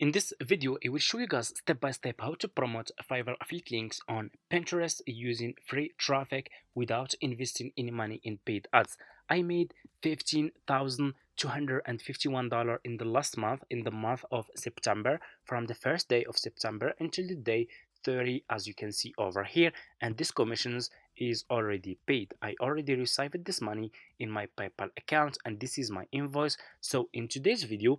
In this video, I will show you guys step by step how to promote Fiverr affiliate links on Pinterest using free traffic without investing any money in paid ads. I made $15,251 in the last month, in the month of September, from the first day of September until the day 30, as you can see over here, and this commissions is already paid. I already received this money in my PayPal account, and this is my invoice. So in today's video,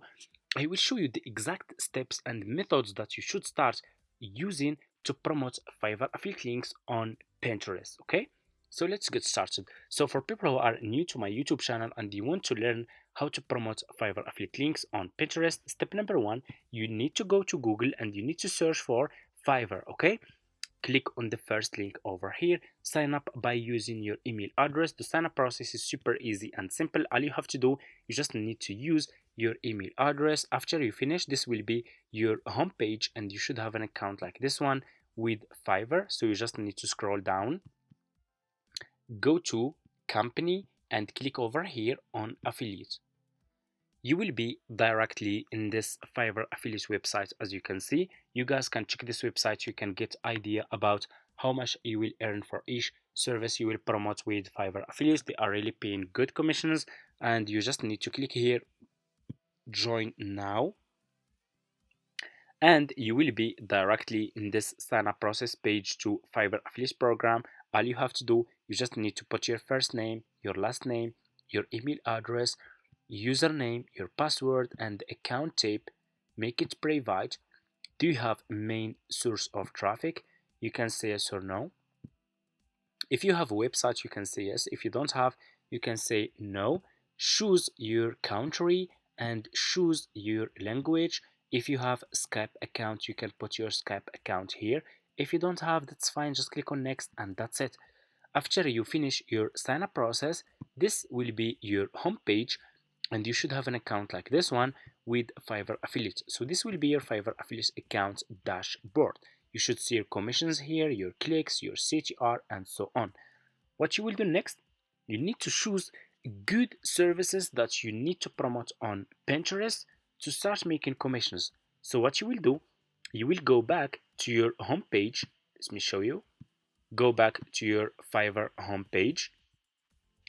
I will show you the exact steps and methods that you should start using to promote Fiverr affiliate links on Pinterest. Okay, so let's get started. So for people who are new to my YouTube channel and you want to learn how to promote Fiverr affiliate links on Pinterest, step number one, you need to go to Google and you need to search for Fiverr. Okay, click on the first link over here. Sign up by using your email address. The sign up process is super easy and simple. All you have to do, you just need to use your email address. After you finish, this will be your home page and you should have an account like this one with Fiverr. So you just need to scroll down, go to company and click over here on affiliate. You will be directly in this Fiverr affiliate website. As you can see, you guys can check this website. You can get idea about how much you will earn for each service you will promote with Fiverr affiliates. They are really paying good commissions, and you just need to click here, join now, and you will be directly in this sign up process page to Fiverr affiliate program. All you have to do, you just need to put your first name, your last name, your email address, username, your password, and the account type. Make it private. Do you have a main source of traffic? You can say yes or no. If you have a website, you can say yes. If you don't have, you can say no. Choose your country and choose your language. If you have a Skype account, you can put your Skype account here. If you don't have, that's fine. Just click on next and that's it. After you finish your sign up process, this will be your home page and you should have an account like this one with Fiverr affiliate. So this will be your Fiverr affiliate account dashboard. You should see your commissions here, your clicks, your CTR, and so on. What you will do next, you need to choose good services that you need to promote on Pinterest to start making commissions. So what you will do, you will go back to your home page. Let me show you. Go back to your Fiverr home page.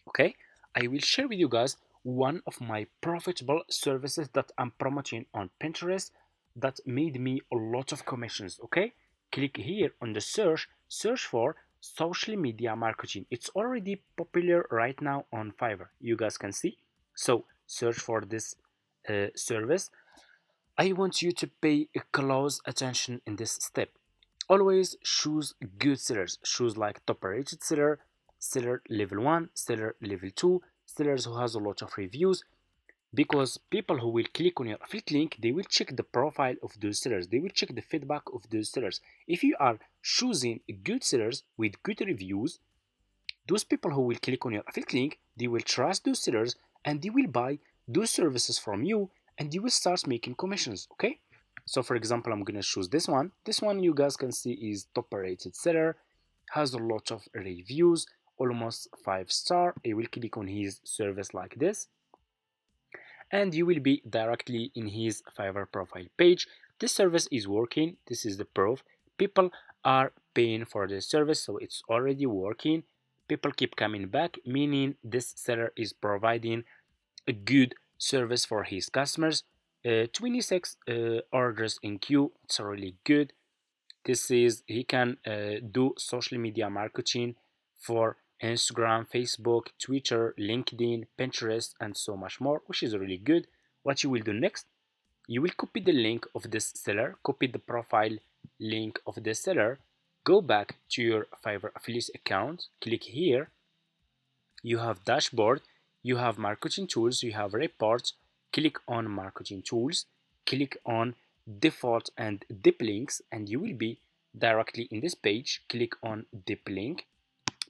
Okay, I will share with you guys one of my profitable services that I'm promoting on Pinterest that made me a lot of commissions. Okay, click here on the search for social media marketing. It's already popular right now on Fiverr, you guys can see. So search for this service. I want you to pay close attention in this step. Always choose good sellers. Choose like top rated seller, seller level 1, seller level 2, sellers who has a lot of reviews, because people who will click on your affiliate link, they will check the profile of those sellers, they will check the feedback of those sellers. If you are choosing good sellers with good reviews, those people who will click on your affiliate link, they will trust those sellers and they will buy those services from you and you will start making commissions. Okay, so for example, I'm gonna choose this one. This one you guys can see is top rated seller, has a lot of reviews, almost 5-star. I will click on his service like this and you will be directly in his Fiverr profile page. This service is working. This is the proof. People are paying for this service, so it's already working. People keep coming back, meaning this seller is providing a good service for his customers. 26 orders in queue. It's really good. This is, he can do social media marketing for Instagram, Facebook, Twitter, LinkedIn, Pinterest, and so much more, which is really good. What you will do next, you will copy the link of this seller, copy the profile link of the seller, go back to your Fiverr affiliate account, click here, you have dashboard, you have marketing tools, you have reports, click on marketing tools, click on default and deep links, and you will be directly in this page. Click on deep link,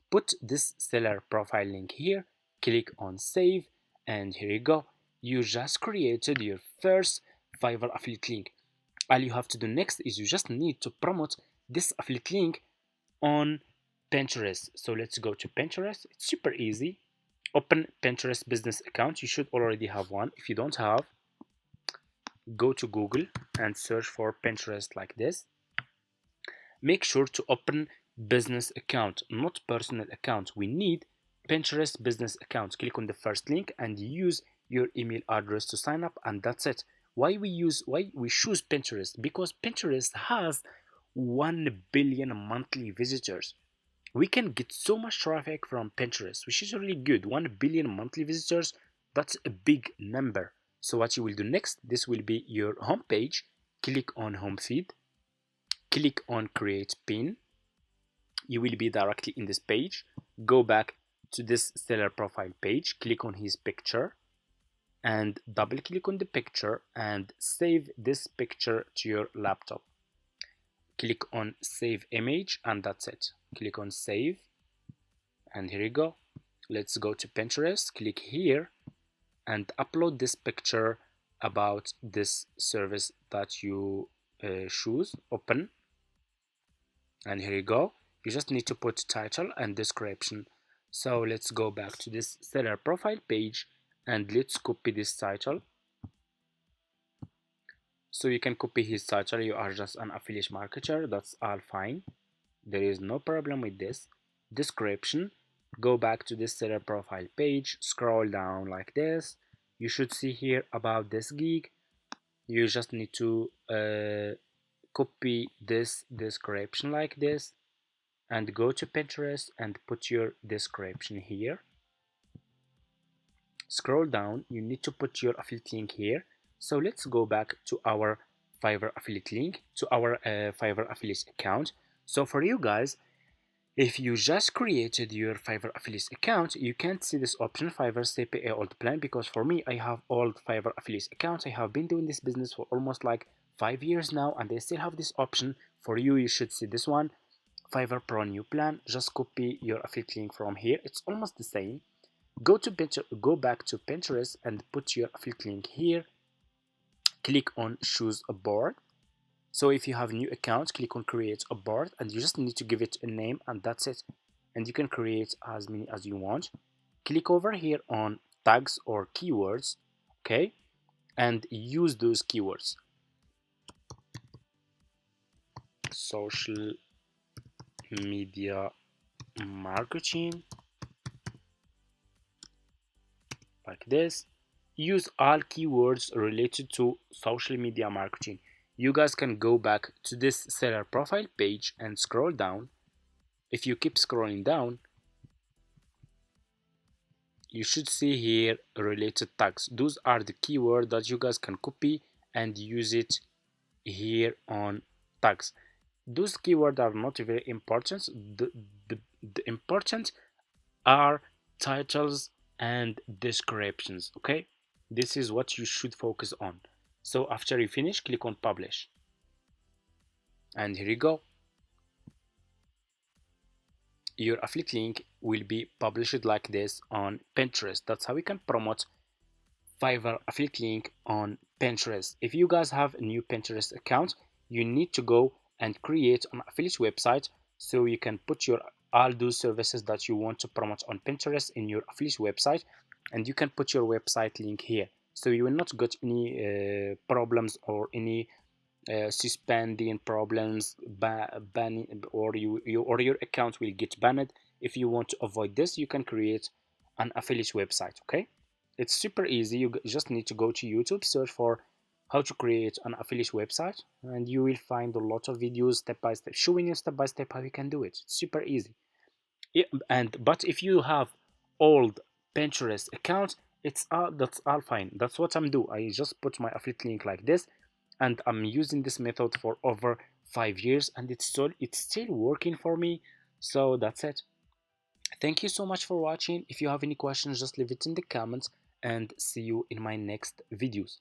put this seller profile link here, click on save, and here you go. You just created your first Fiverr affiliate link. All you have to do next is you just need to promote this affiliate link on Pinterest. So let's go to Pinterest. It's super easy. Open Pinterest business account. You should already have one. If you don't have, go to Google and search for Pinterest like this. Make sure to open business account, not personal account. We need Pinterest business account. Click on the first link and use your email address to sign up, and that's it. Why we choose Pinterest? Because Pinterest has 1 billion monthly visitors. We can get so much traffic from Pinterest, which is really good. 1 billion monthly visitors, that's a big number. So what you will do next, this will be your home page. Click on home feed, click on create pin. You will be directly in this page. Go back to this seller profile page, click on his picture and double click on the picture and save this picture to your laptop. Click on save image and that's it. Click on save and here you go. Let's go to Pinterest, click here and upload this picture about this service that you choose. Open and here you go. You just need to put title and description. So let's go back to this seller profile page and let's copy this title. So you can copy his title. You are just an affiliate marketer, that's all fine, there is no problem with this. Description, go back to this seller profile page, scroll down like this. You should see here about this gig. You just need to copy this description like this and go to Pinterest and put your description here. Scroll down, you need to put your affiliate link here. So let's go back to our Fiverr affiliate link, to our Fiverr affiliate account. So for you guys, if you just created your Fiverr affiliate account, you can't see this option, Fiverr CPA old plan, because for me, I have old Fiverr affiliate accounts. I have been doing this business for almost like 5 years now, and I still have this option. For you, you should see this one, Fiverr Pro new plan. Just copy your affiliate link from here. It's almost the same. Go back to Pinterest and put your affiliate link here. Click on choose a board. So if you have a new account, click on create a board and you just need to give it a name and that's it. And you can create as many as you want. Click over here on tags or keywords, okay, and use those keywords. Social media marketing, like this. Use all keywords related to social media marketing. You guys can go back to this seller profile page and scroll down. If you keep scrolling down, you should see here related tags. Those are the keywords that you guys can copy and use it here on tags. Those keywords are not very important. The important are titles and descriptions, okay? This is what you should focus on. So after you finish, click on publish and here you go. Your affiliate link will be published like this on Pinterest. That's how we can promote Fiverr affiliate link on Pinterest. If you guys have a new Pinterest account, you need to go and create an affiliate website so you can put your all those services that you want to promote on Pinterest in your affiliate website, and you can put your website link here, so you will not get any problems or any suspending problems, banning, or your account will get banned. If you want to avoid this, you can create an affiliate website. Okay, it's super easy. You just need to go to YouTube, search for how to create an affiliate website, and you will find a lot of videos step by step showing you step by step how you can do it. It's super easy. Yeah, but if you have old Pinterest account, that's all fine. That's what I'm doing. I just put my affiliate link like this, and I'm using this method for over 5 years, and it's still working for me. So that's it. Thank you so much for watching. If you have any questions, just leave it in the comments, and see you in my next videos.